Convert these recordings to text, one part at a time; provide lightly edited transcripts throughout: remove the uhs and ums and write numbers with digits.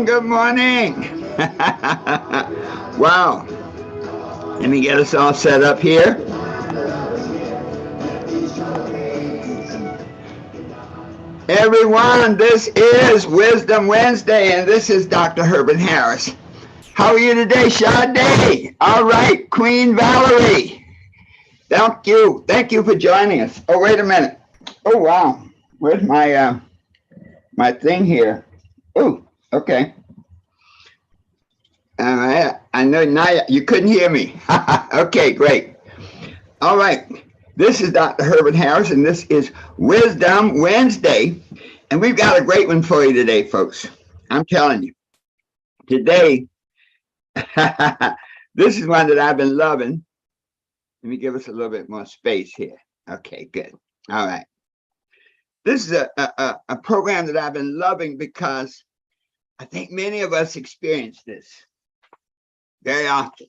good morning. Wow. Let me get us all set up here. Everyone, this is Wisdom Wednesday, and this is Dr. Herbert Harris. How are you today, Sade? All right, Queen Valerie. Thank you. Thank you for joining us. Oh, wait a minute. Oh, wow. Where's my thing here? Oh, okay. All right. I know now you couldn't hear me. Okay, great. All right. This is Dr. Herbert Harris, and this is Wisdom Wednesday. And we've got a great one for you today, folks. I'm telling you. Today, this is one that I've been loving. Let me give us a little bit more space here. Okay, good. All right. This is a program that I've been loving because I think many of us experience this very often.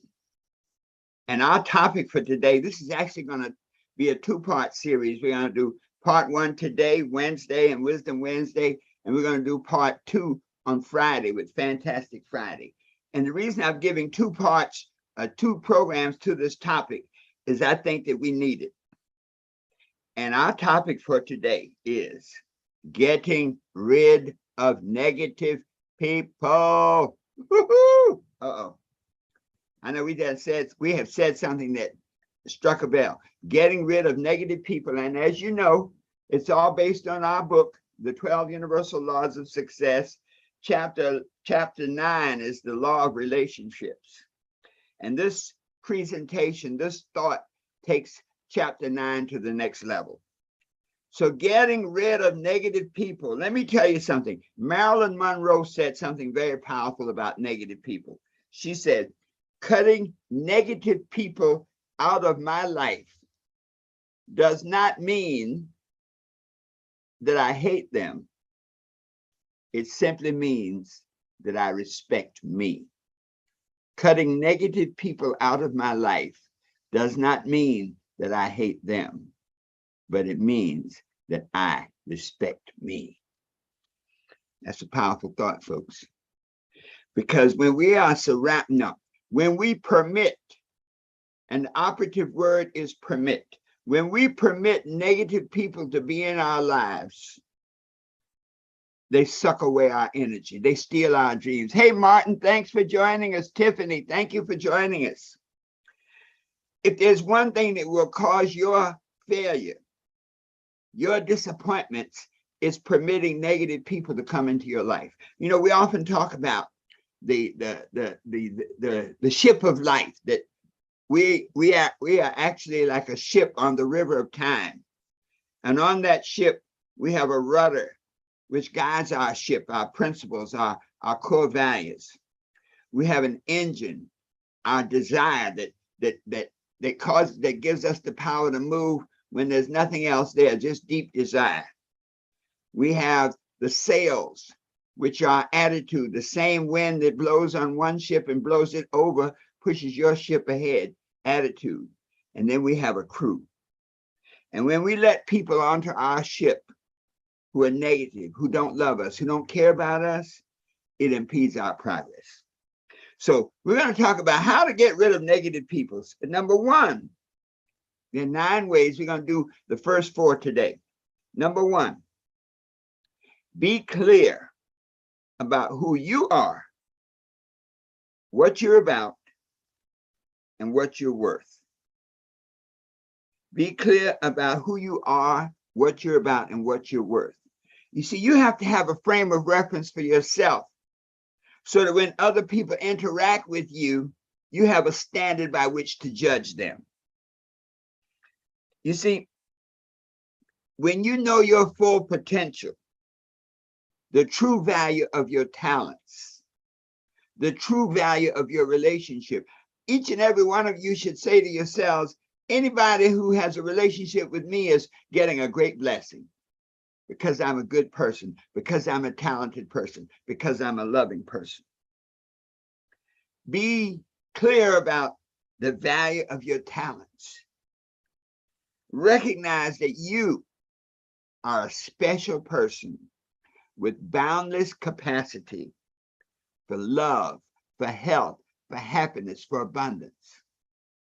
And our topic for today, this is actually going to be a two-part series. We're going to do part one today, Wednesday, and Wisdom Wednesday. And we're going to do part two on Friday with Fantastic Friday. And the reason I'm giving two parts, two programs to this topic is I think that we need it. And our topic for today is getting rid of negative people. Woo-hoo! Uh-oh. I know we have said something that struck a bell. Getting rid of negative people. And as you know, it's all based on our book, The 12 Universal Laws of Success. Chapter 9 is the law of relationships. And this presentation, this thought takes chapter 9 to the next level. So getting rid of negative people. Let me tell you something. Marilyn Monroe said something very powerful about negative people. She said, cutting negative people out of my life does not mean that I hate them. It simply means that I respect me. Cutting negative people out of my life does not mean that I hate them, but it means that I respect me. That's a powerful thought, folks. Because when we are surrounded, when we permit, and the operative word is permit, when we permit negative people to be in our lives, they suck away our energy. They steal our dreams. Hey, Martin, thanks for joining us. Tiffany, thank you for joining us. If there's one thing that will cause your failure, your disappointments, is permitting negative people to come into your life. You know, we often talk about the ship of life, that we are actually like a ship on the river of time. And on that ship, we have a rudder which guides our ship, our principles, our core values. We have an engine, our desire that gives us the power to move when there's nothing else there, just deep desire. We have the sails, which are attitude, the same wind that blows on one ship and blows it over, pushes your ship ahead, attitude. And then we have a crew. And when we let people onto our ship who are negative, who don't love us, who don't care about us, it impedes our progress. So we're going to talk about how to get rid of negative people. Number one, there are 9 ways. We're going to do the first 4 today. Number 1, be clear about who you are, what you're about, and what you're worth. Be clear about who you are, what you're about, and what you're worth. You see, you have to have a frame of reference for yourself so that when other people interact with you, you have a standard by which to judge them. You see, when you know your full potential, the true value of your talents, the true value of your relationship, each and every one of you should say to yourselves, anybody who has a relationship with me is getting a great blessing because I'm a good person, because I'm a talented person, because I'm a loving person. Be clear about the value of your talents. Recognize that you are a special person with boundless capacity for love, for health, for happiness, for abundance,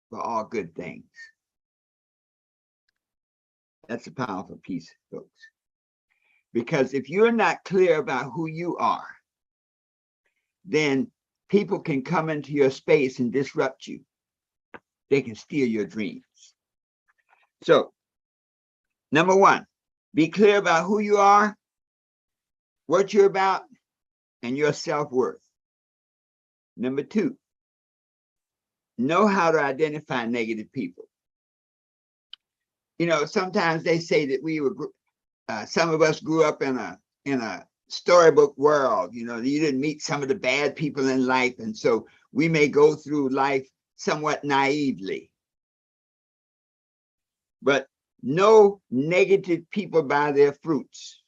for all good things. That's a powerful piece, folks. Because if you're not clear about who you are, then people can come into your space and disrupt you. They can steal your dreams. So, number one, be clear about who you are, what you're about, and your self-worth. Number two, know how to identify negative people. You know, sometimes they say that we were, some of us grew up in a storybook world. You know, you didn't meet some of the bad people in life, and so we may go through life somewhat naively. But know negative people by their fruits.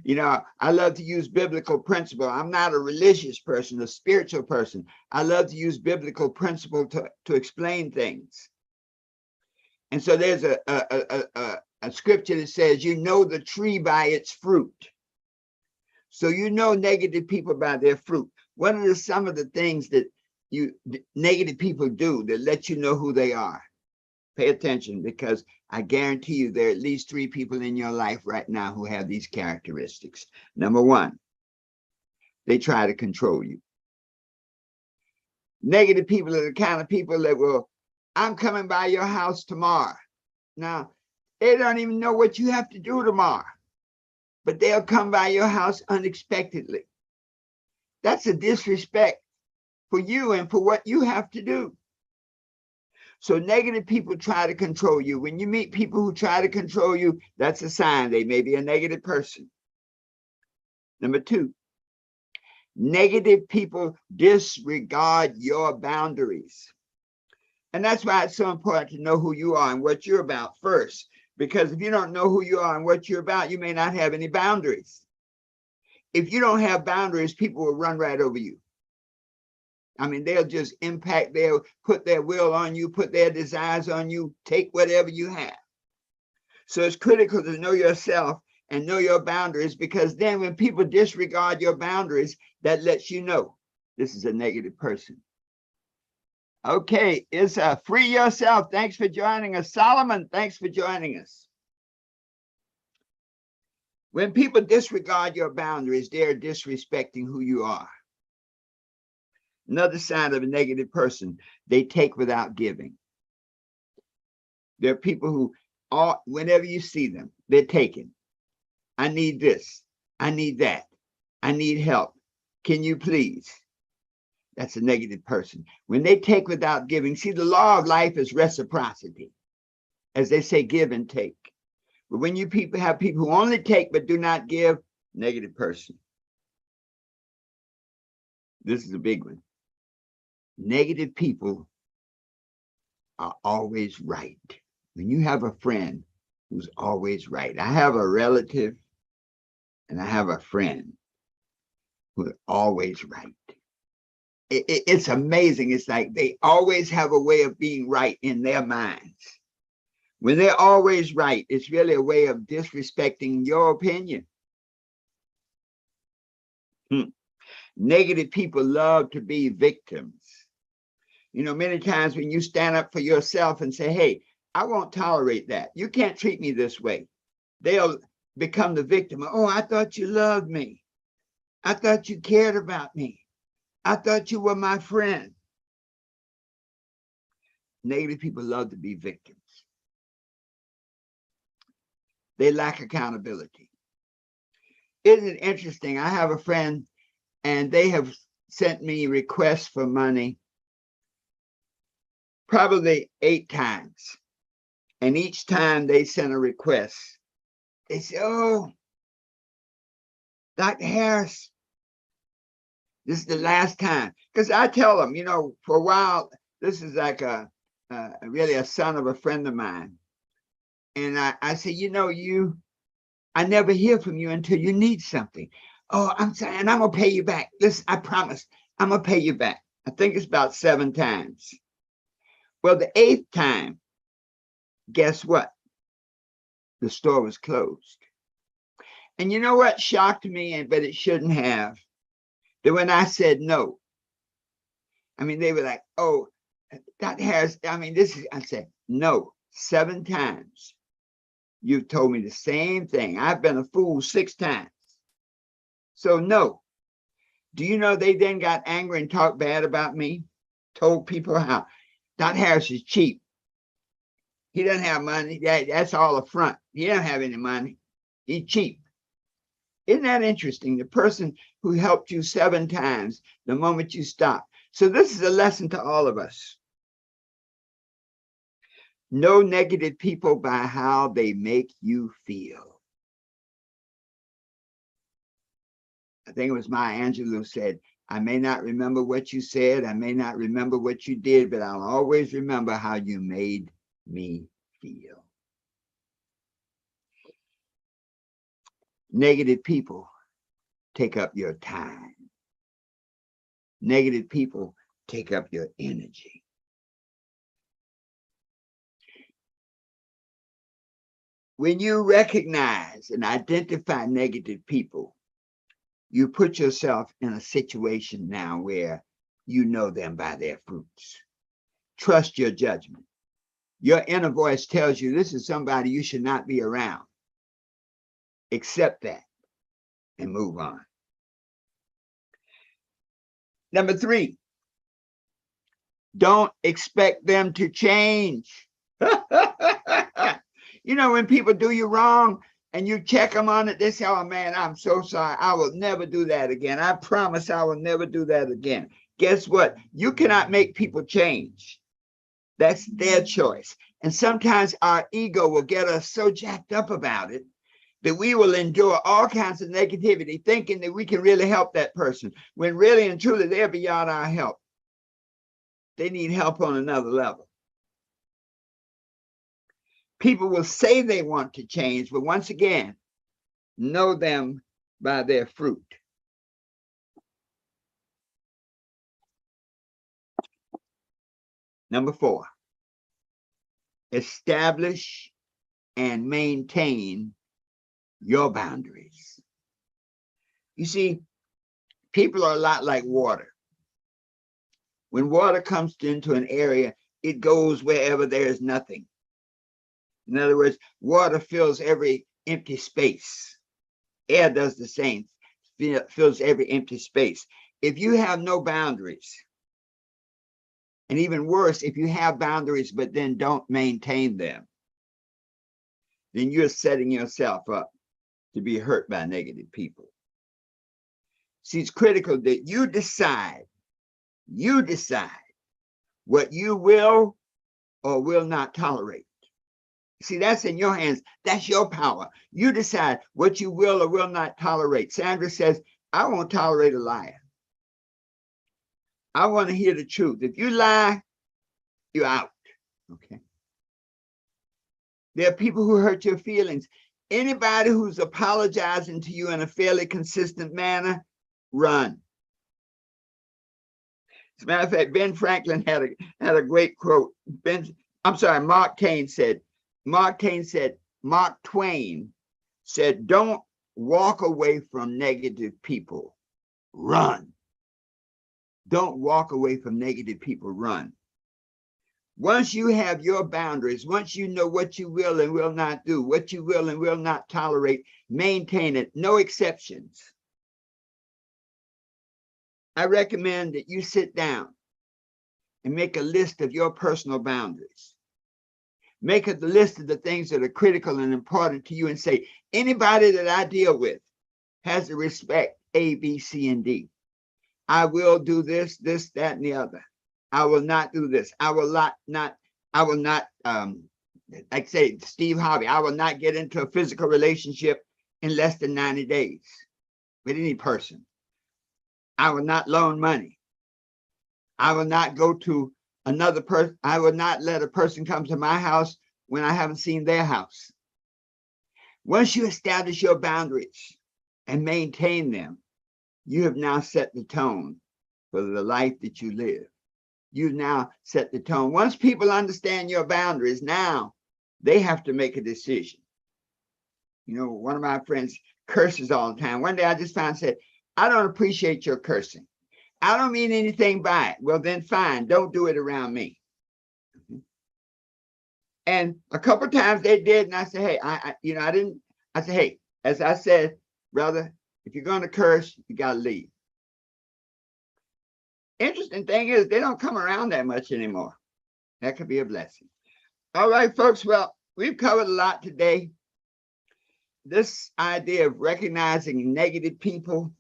You know, I love to use biblical principle. I'm not a religious person, a spiritual person. I love to use biblical principle to explain things. And so there's a scripture that says, you know the tree by its fruit. So you know negative people by their fruit. What are some of the things that negative people do that let you know who they are? Pay attention, because I guarantee you there are at least 3 people in your life right now who have these characteristics. Number one, they try to control you. Negative people are the kind of people that will, I'm coming by your house tomorrow. Now, they don't even know what you have to do tomorrow, but they'll come by your house unexpectedly. That's a disrespect for you and for what you have to do. So negative people try to control you. When you meet people who try to control you, that's a sign they may be a negative person. Number two, negative people disregard your boundaries. And that's why it's so important to know who you are and what you're about first. Because if you don't know who you are and what you're about, you may not have any boundaries. If you don't have boundaries, people will run right over you. I mean, they'll just impact, they'll put their will on you, put their desires on you, take whatever you have. So it's critical to know yourself and know your boundaries, because then when people disregard your boundaries, that lets you know this is a negative person. Okay, it's Free Yourself. Thanks for joining us. Solomon, thanks for joining us. When people disregard your boundaries, they're disrespecting who you are. Another sign of a negative person, they take without giving. There are people who, whenever you see them, they're taking. I need this. I need that. I need help. Can you please? That's a negative person. When they take without giving, see, the law of life is reciprocity. As they say, give and take. But when you have people who only take but do not give, negative person. This is a big one. Negative people are always right. When you have a friend who's always right. I have a relative and I have a friend who's always right. It's amazing. It's like they always have a way of being right in their minds. When they're always right, it's really a way of disrespecting your opinion. Negative people love to be victims. You know, many times when you stand up for yourself and say, hey, I won't tolerate that. You can't treat me this way. They'll become the victim. Oh, I thought you loved me. I thought you cared about me. I thought you were my friend. Negative people love to be victims. They lack accountability. Isn't it interesting? I have a friend and they have sent me requests for money probably 8 times. And each time they sent a request, they say, oh, Dr. Harris, this is the last time. Because I tell them, you know, for a while, this is like really a son of a friend of mine. And I say, you know, I never hear from you until you need something. Oh, I'm sorry, and I'm going to pay you back. Listen, I promise, I'm going to pay you back. I think it's about 7 times. Well, the 8th time, guess what? The store was closed. And you know what shocked me, but it shouldn't have? that when I said no, I mean, they were like, oh, Dr. Harris, I mean, this is, I said, no, 7 times. You've told me the same thing. I've been a fool 6 times. So no. Do you know they then got angry and talked bad about me? Told people how Dr. Harris is cheap. He doesn't have money. That's all a front. He doesn't have any money. He's cheap. Isn't that interesting? The person who helped you 7 times, the moment you stop. So this is a lesson to all of us. Know negative people by how they make you feel. I think it was Maya Angelou who said, I may not remember what you said, I may not remember what you did, but I'll always remember how you made me feel. Negative people take up your time. Negative people take up your energy. When you recognize and identify negative people, you put yourself in a situation now where you know them by their fruits. Trust your judgment. Your inner voice tells you this is somebody you should not be around. Accept that and move on. Number 3, don't expect them to change. You know, when people do you wrong and you check them on it, they say, oh man, I'm so sorry. I will never do that again. I promise I will never do that again. Guess what? You cannot make people change. That's their choice. And sometimes our ego will get us so jacked up about it that we will endure all kinds of negativity, thinking that we can really help that person, when really and truly they're beyond our help. They need help on another level. People will say they want to change, but once again, know them by their fruit. Number 4, establish and maintain your boundaries. You see, people are a lot like water. When water comes into an area, it goes wherever there is nothing. In other words, water fills every empty space. Air does the same, fills every empty space. If you have no boundaries, and even worse, if you have boundaries but then don't maintain them, then you're setting yourself up to be hurt by negative people. See, it's critical that you decide what you will or will not tolerate. See, that's in your hands. That's your power. You decide what you will or will not tolerate. Sandra says, I won't tolerate a liar. I want to hear the truth. If you lie, you're out. Okay. There are people who hurt your feelings. Anybody who's apologizing to you in a fairly consistent manner, run. As a matter of fact, Ben Franklin had a great quote. Mark Twain said, don't walk away from negative people, run. Don't walk away from negative people, run. Once you have your boundaries, once you know what you will and will not do, what you will and will not tolerate, maintain it, no exceptions. I recommend that you sit down and make a list of your personal boundaries. Make a list of the things that are critical and important to you and say, anybody that I deal with has to respect A, B, C, and D. I will do this, that, and the other. I will not do this. I will not, like say Steve Harvey, I will not get into a physical relationship in less than 90 days with any person. I will not loan money. I will not go to another person. I will not let a person come to my house when I haven't seen their house. Once you establish your boundaries and maintain them, you have now set the tone for the life that you live. You've now set the tone. Once people understand your boundaries, now they have to make a decision. You know, one of my friends curses all the time. One day I just found, said, I don't appreciate your cursing. I don't mean anything by it. Well, then fine, don't do it around me. And a couple of times they did, and I said, hey, I didn't. I said, hey, as I said, brother, if you're going to curse, you got to leave. Interesting thing is, they don't come around that much anymore. That could be a blessing. All right, folks. Well, we've covered a lot today. This idea of recognizing negative people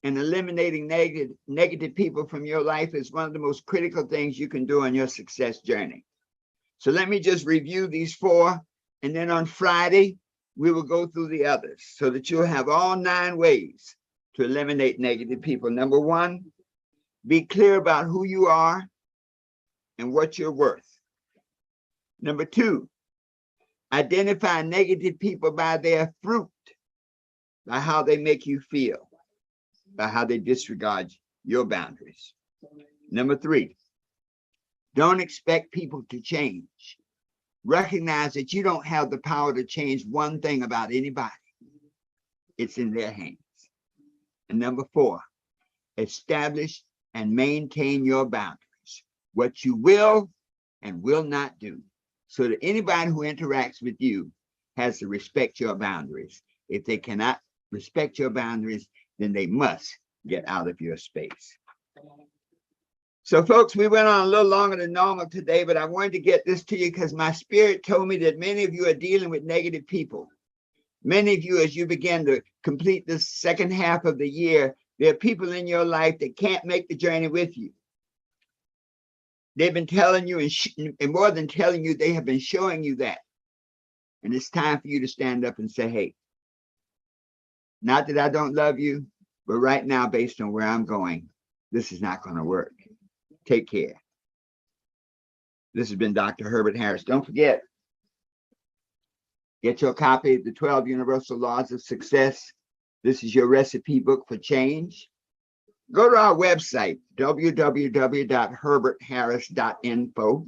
and eliminating negative people from your life is one of the most critical things you can do on your success journey. So let me just review these 4, and then on Friday, we will go through the others so that you'll have all 9 ways to eliminate negative people. Number 1, be clear about who you are and what you're worth. Number 2, identify negative people by their fruit, by how they make you feel, by how they disregard your boundaries. Number 3, don't expect people to change. Recognize that you don't have the power to change one thing about anybody. It's in their hands. And number 4, establish and maintain your boundaries, what you will and will not do, so that anybody who interacts with you has to respect your boundaries. If they cannot respect your boundaries, then they must get out of your space. So, folks, we went on a little longer than normal today, but I wanted to get this to you because my spirit told me that many of you are dealing with negative people. Many of you, as you begin to complete this second half of the year, there are people in your life that can't make the journey with you. They've been telling you, and more than telling you, they have been showing you that. And it's time for you to stand up and say, hey, not that I don't love you, but right now, based on where I'm going, this is not going to work. Take care. This has been Dr. Herbert Harris. Don't forget, get your copy of the 12 Universal Laws of Success. This is your recipe book for change. Go to our website, www.herbertharris.info,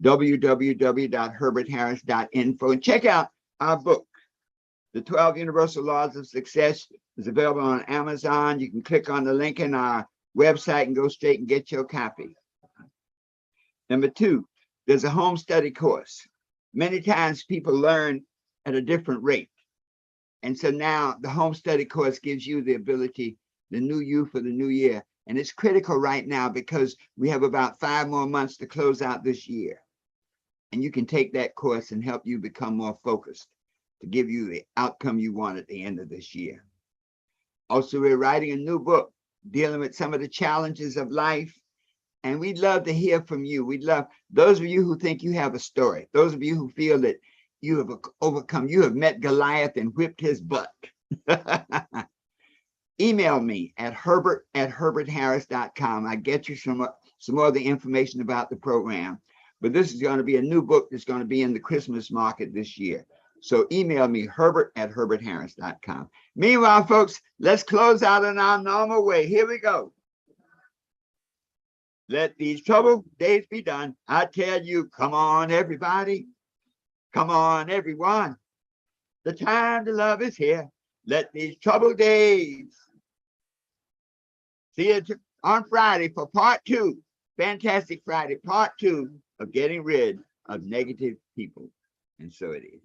www.herbertharris.info, and check out our book. The 12 Universal Laws of Success is available on Amazon. You can click on the link in our website and go straight and get your copy. Number 2, there's a home study course. Many times people learn at a different rate. And so now the home study course gives you the ability, the new you for the new year. And it's critical right now because we have about 5 more months to close out this year. And you can take that course and help you become more focused to give you the outcome you want at the end of this year. Also, we're writing a new book dealing with some of the challenges of life. And we'd love to hear from you. We'd love those of you who think you have a story, those of you who feel that you have overcome, you have met Goliath and whipped his butt. Email me at herbert@herbertharris.com. I get you some more of the information about the program. But this is going to be a new book that's going to be in the Christmas market this year. So email me, herbert@herbertharris.com. Meanwhile, folks, let's close out in our normal way. Here we go. Let these troubled days be done. I tell you, come on, everybody. Come on, everyone. The time to love is here. Let these troubled days. See you on Friday for part 2. Fantastic Friday, part 2 of getting rid of negative people. And so it is.